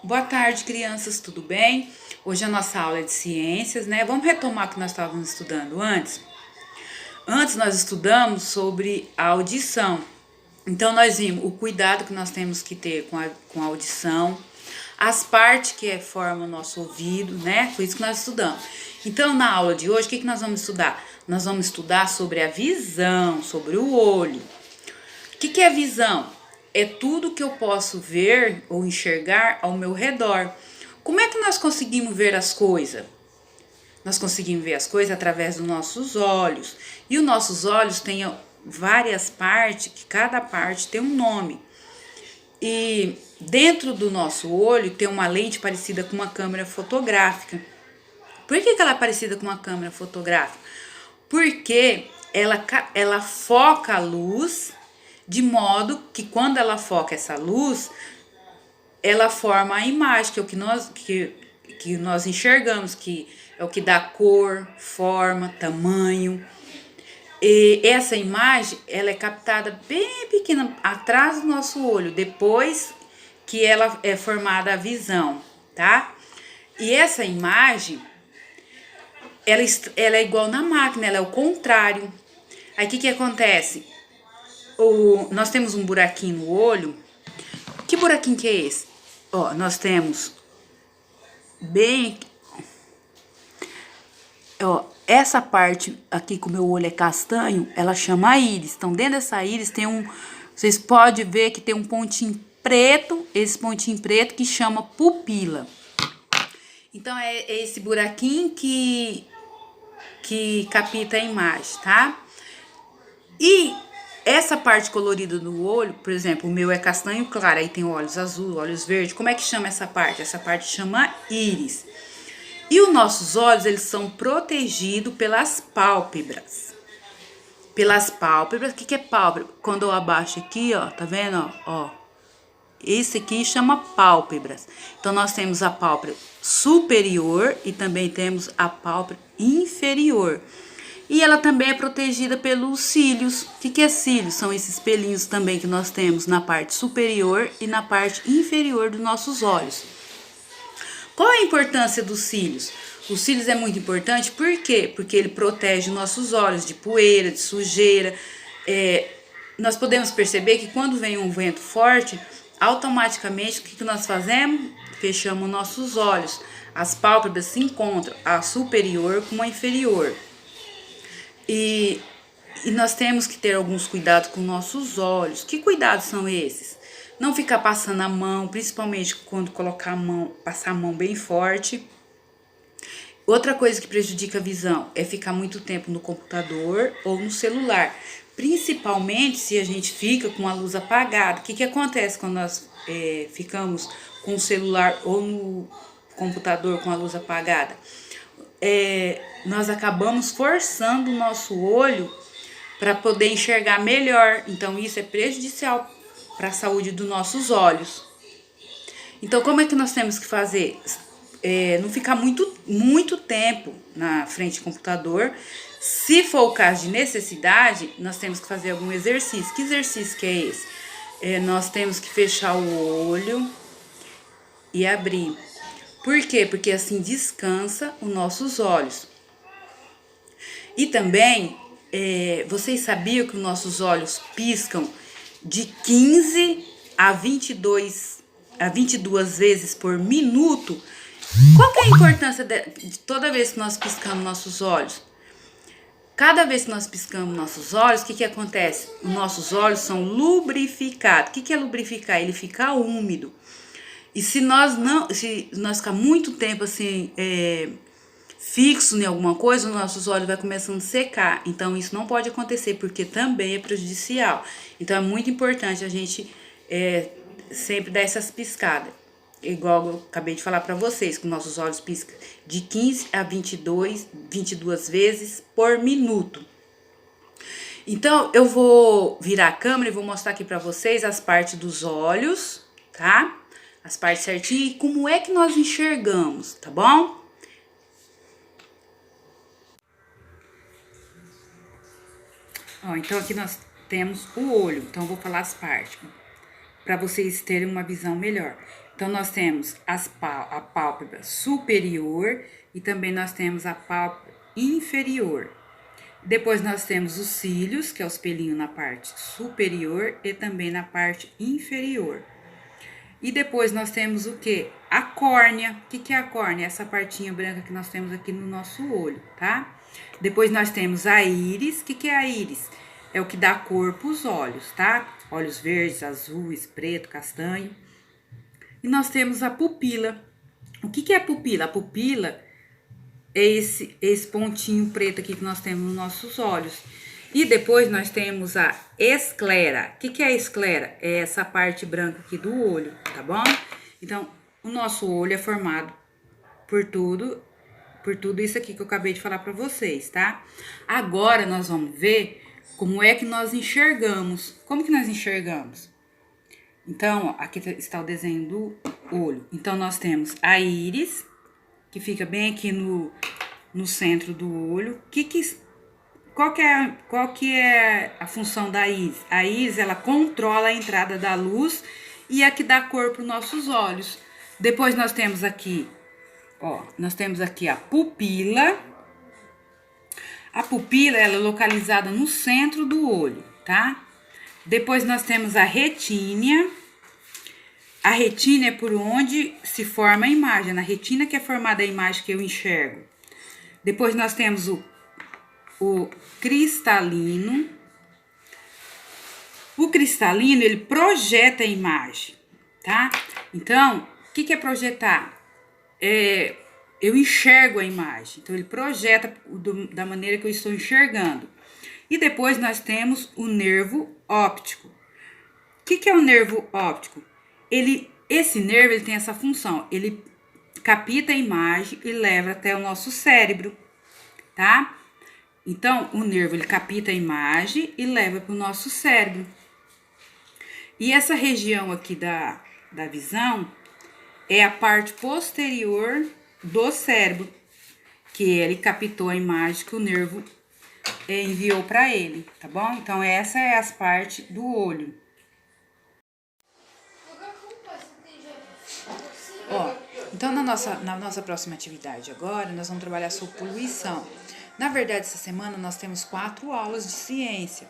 Boa tarde, crianças, tudo bem? Hoje a nossa aula é de ciências, né? Vamos retomar o que nós estávamos estudando antes? Antes nós estudamos sobre a audição. Então nós vimos o cuidado que nós temos que ter com a audição, as partes que formam o nosso ouvido, né? Foi isso que nós estudamos. Então na aula de hoje, o que nós vamos estudar? Nós vamos estudar sobre a visão, sobre o olho. O que é visão? É tudo que eu posso ver ou enxergar ao meu redor. Como é que nós conseguimos ver as coisas? Nós conseguimos ver as coisas através dos nossos olhos. E os nossos olhos têm várias partes, que cada parte tem um nome. E dentro do nosso olho tem uma lente parecida com uma câmera fotográfica. Por que ela é parecida com uma câmera fotográfica? Porque ela foca a luz de modo que quando ela foca essa luz, ela forma a imagem, que é o que nós enxergamos, que é o que dá cor, forma, tamanho. E essa imagem, ela é captada bem pequena, atrás do nosso olho, depois que ela é formada a visão, tá? E essa imagem, ela é igual na máquina, ela é o contrário. Aí o que acontece? Nós temos um buraquinho no olho. Que buraquinho que é esse? Ó, nós temos bem... Ó, essa parte aqui que o meu olho é castanho, ela chama íris. Então, dentro dessa íris tem um... Vocês podem ver que tem um pontinho preto, esse pontinho preto que chama pupila. Então, é esse buraquinho que capta a imagem, tá? E essa parte colorida do olho, por exemplo, o meu é castanho claro, aí tem olhos azul, olhos verdes. Como é que chama essa parte? Essa parte chama íris. E os nossos olhos, eles são protegidos pelas pálpebras. Pelas pálpebras, o que é pálpebra? Quando eu abaixo aqui, ó, tá vendo, ó? Esse aqui chama pálpebras. Então, nós temos a pálpebra superior e também temos a pálpebra inferior. E ela também é protegida pelos cílios. O que é cílios? São esses pelinhos também que nós temos na parte superior e na parte inferior dos nossos olhos. Qual é a importância dos cílios? Os cílios é muito importante, por quê? Porque ele protege nossos olhos de poeira, de sujeira. Nós podemos perceber que quando vem um vento forte, automaticamente o que nós fazemos? Fechamos nossos olhos. As pálpebras se encontram, a superior com a inferior. E nós temos que ter alguns cuidados com nossos olhos. Que cuidados são esses? Não ficar passando a mão, principalmente quando colocar a mão, passar a mão bem forte. Outra coisa que prejudica a visão é ficar muito tempo no computador ou no celular. Principalmente se a gente fica com a luz apagada. O que acontece quando nós ficamos com o celular ou no computador com a luz apagada? Nós acabamos forçando o nosso olho para poder enxergar melhor. Então, isso é prejudicial para a saúde dos nossos olhos. Então, como é que nós temos que fazer? Não ficar muito tempo na frente do computador. Se for o caso de necessidade, nós temos que fazer algum exercício. Que exercício que é esse? Nós temos que fechar o olho e abrir. Por quê? Porque assim descansa os nossos olhos. E também, vocês sabiam que os nossos olhos piscam de 15 a 22 vezes por minuto? Qual que é a importância de toda vez que nós piscamos nossos olhos? Cada vez que nós piscamos nossos olhos, o que acontece? Os nossos olhos são lubrificados. O que é lubrificar? Ele fica úmido. E se nós ficar muito tempo assim, fixo em alguma coisa, os nossos olhos vai começando a secar. Então, isso não pode acontecer, porque também é prejudicial. Então, é muito importante a gente sempre dar essas piscadas. Igual eu acabei de falar para vocês, que nossos olhos piscam de 15 a 22 vezes por minuto. Então, eu vou virar a câmera e vou mostrar aqui para vocês as partes dos olhos, tá? As partes certinhas e como é que nós enxergamos, tá bom? Ó, então aqui nós temos o olho, então eu vou falar as partes, para vocês terem uma visão melhor. Então, nós temos a pálpebra superior e também nós temos a pálpebra inferior. Depois nós temos os cílios, que é os pelinhos na parte superior e também na parte inferior. E depois nós temos o que? A córnea. O que é a córnea? Essa partinha branca que nós temos aqui no nosso olho, tá? Depois nós temos a íris. O que é a íris? É o que dá cor para os olhos, tá? Olhos verdes, azuis, preto, castanho. E nós temos a pupila. O que é a pupila? A pupila é esse pontinho preto aqui que nós temos nos nossos olhos. E depois nós temos a esclera. O que é a esclera? É essa parte branca aqui do olho, tá bom? Então, o nosso olho é formado por tudo isso aqui que eu acabei de falar para vocês, tá? Agora nós vamos ver como é que nós enxergamos. Como que nós enxergamos? Então, ó, aqui está o desenho do olho. Então, nós temos a íris, que fica bem aqui no centro do olho. Qual que é a função da íris? A íris, ela controla a entrada da luz e é que dá cor para os nossos olhos. Depois nós temos aqui, ó, nós temos aqui a pupila. A pupila, ela é localizada no centro do olho, tá? Depois nós temos a retina. A retina é por onde se forma a imagem. É na retina que é formada a imagem que eu enxergo. Depois nós temos o cristalino. O cristalino, ele projeta a imagem, tá? Então, o que é projetar? Eu enxergo a imagem. Então, ele projeta da maneira que eu estou enxergando. E depois nós temos o nervo óptico. O que é o nervo óptico? Esse nervo, ele tem essa função. Ele capta a imagem e leva até o nosso cérebro, tá? Então, o nervo, ele capta a imagem e leva para o nosso cérebro. E essa região aqui da visão é a parte posterior do cérebro, que ele captou a imagem que o nervo enviou para ele, tá bom? Então, essa é as partes do olho. Ó, então na nossa próxima atividade agora, nós vamos trabalhar sobre poluição. Na verdade, essa semana nós temos 4 aulas de ciência.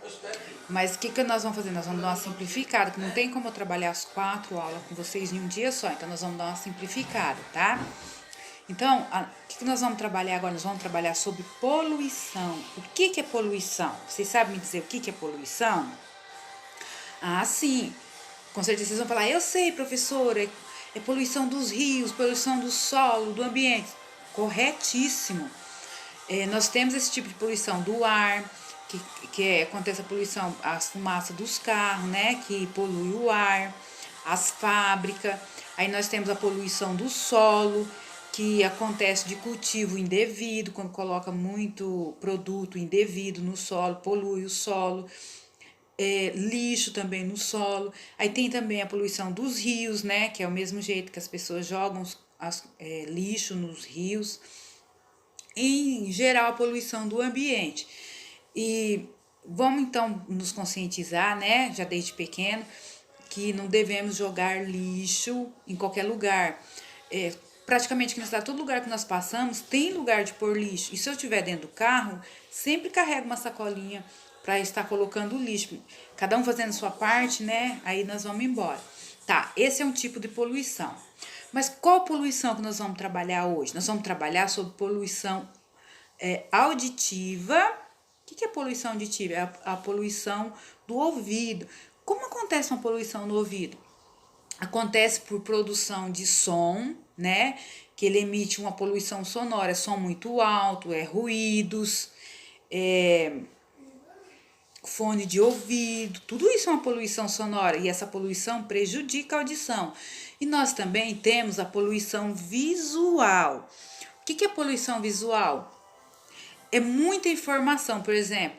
Mas o que nós vamos fazer? Nós vamos dar uma simplificada, que não tem como eu trabalhar as 4 aulas com vocês em um dia só. Então, nós vamos dar uma simplificada, tá? Então, o que nós vamos trabalhar agora? Nós vamos trabalhar sobre poluição. O que é poluição? Vocês sabem me dizer o que é poluição? Ah, sim. Com certeza vocês vão falar, eu sei, professora, é poluição dos rios, poluição do solo, do ambiente. Corretíssimo. Nós temos esse tipo de poluição do ar, que acontece a poluição, as fumaças dos carros, né, que polui o ar, as fábricas. Aí nós temos a poluição do solo, que acontece de cultivo indevido, quando coloca muito produto indevido no solo, polui o solo. Lixo também no solo. Aí tem também a poluição dos rios, né, que é o mesmo jeito que as pessoas jogam lixo nos rios. Em geral, a poluição do ambiente. E vamos então nos conscientizar, né, já desde pequeno, que não devemos jogar lixo em qualquer lugar. Praticamente aqui na cidade, todo lugar que nós passamos tem lugar de pôr lixo. E se eu estiver dentro do carro, sempre carrego uma sacolinha para estar colocando o lixo. Cada um fazendo a sua parte, né? Aí nós vamos embora. Tá, esse é um tipo de poluição. Mas qual poluição que nós vamos trabalhar hoje? Nós vamos trabalhar sobre poluição auditiva. O que é poluição auditiva? É a poluição do ouvido. Como acontece uma poluição no ouvido? Acontece por produção de som, né? Que ele emite uma poluição sonora, é som muito alto, ruídos, fone de ouvido, tudo isso é uma poluição sonora e essa poluição prejudica a audição. E nós também temos a poluição visual. O que é poluição visual? É muita informação, por exemplo,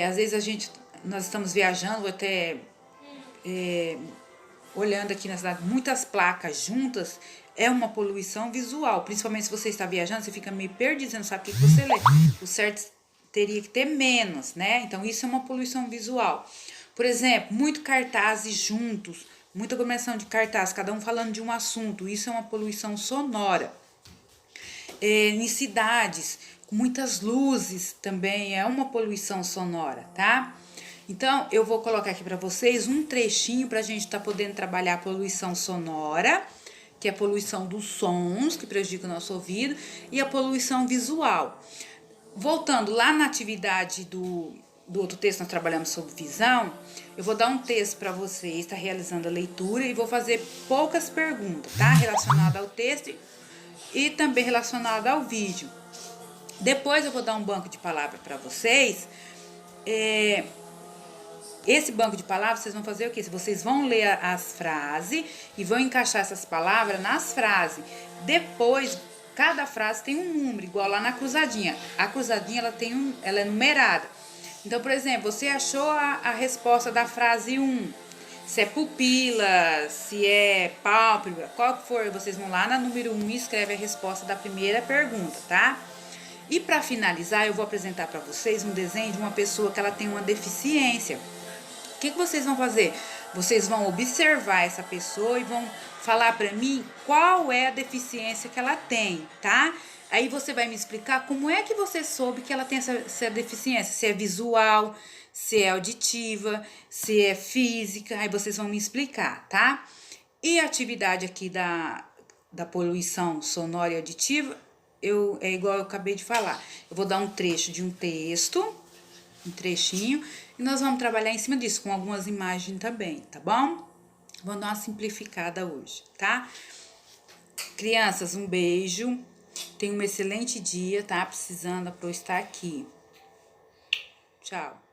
às vezes nós estamos viajando, até olhando aqui na cidade, muitas placas juntas, é uma poluição visual, principalmente se você está viajando, você fica meio perdido, você não sabe o que você lê. O certo teria que ter menos, né? Então, isso é uma poluição visual. Por exemplo, muito cartazes juntos, muita aglomeração de cartaz, cada um falando de um assunto, isso é uma poluição sonora. Em cidades com muitas luzes também é uma poluição sonora, tá? Então, eu vou colocar aqui para vocês um trechinho para a gente estar podendo trabalhar a poluição sonora, que é a poluição dos sons, que prejudica o nosso ouvido, e a poluição visual. Voltando lá na atividade do outro texto, nós trabalhamos sobre visão, eu vou dar um texto para vocês, está realizando a leitura, e vou fazer poucas perguntas, tá? Relacionada ao texto e também relacionada ao vídeo. Depois eu vou dar um banco de palavras para vocês. Esse banco de palavras, vocês vão fazer o quê? Vocês vão ler as frases e vão encaixar essas palavras nas frases. Depois, cada frase tem um número, igual lá na cruzadinha. A cruzadinha, ela é numerada. Então, por exemplo, você achou a resposta da frase 1. Se é pupila, se é pálpebra, qual que for, vocês vão lá na número 1 e escreve a resposta da primeira pergunta, tá? E para finalizar, eu vou apresentar para vocês um desenho de uma pessoa que ela tem uma deficiência. O que vocês vão fazer? Vocês vão observar essa pessoa e vão falar para mim qual é a deficiência que ela tem, tá? Aí você vai me explicar como é que você soube que ela tem essa deficiência. Se é visual, se é auditiva, se é física. Aí vocês vão me explicar, tá? E a atividade aqui da poluição sonora e auditiva, é igual eu acabei de falar. Eu vou dar um trecho de um texto, um trechinho, e nós vamos trabalhar em cima disso, com algumas imagens também, tá bom? Vamos dar uma simplificada hoje, tá? Crianças, um beijo. Tenha um excelente dia, tá? Precisando para eu estar aqui. Tchau.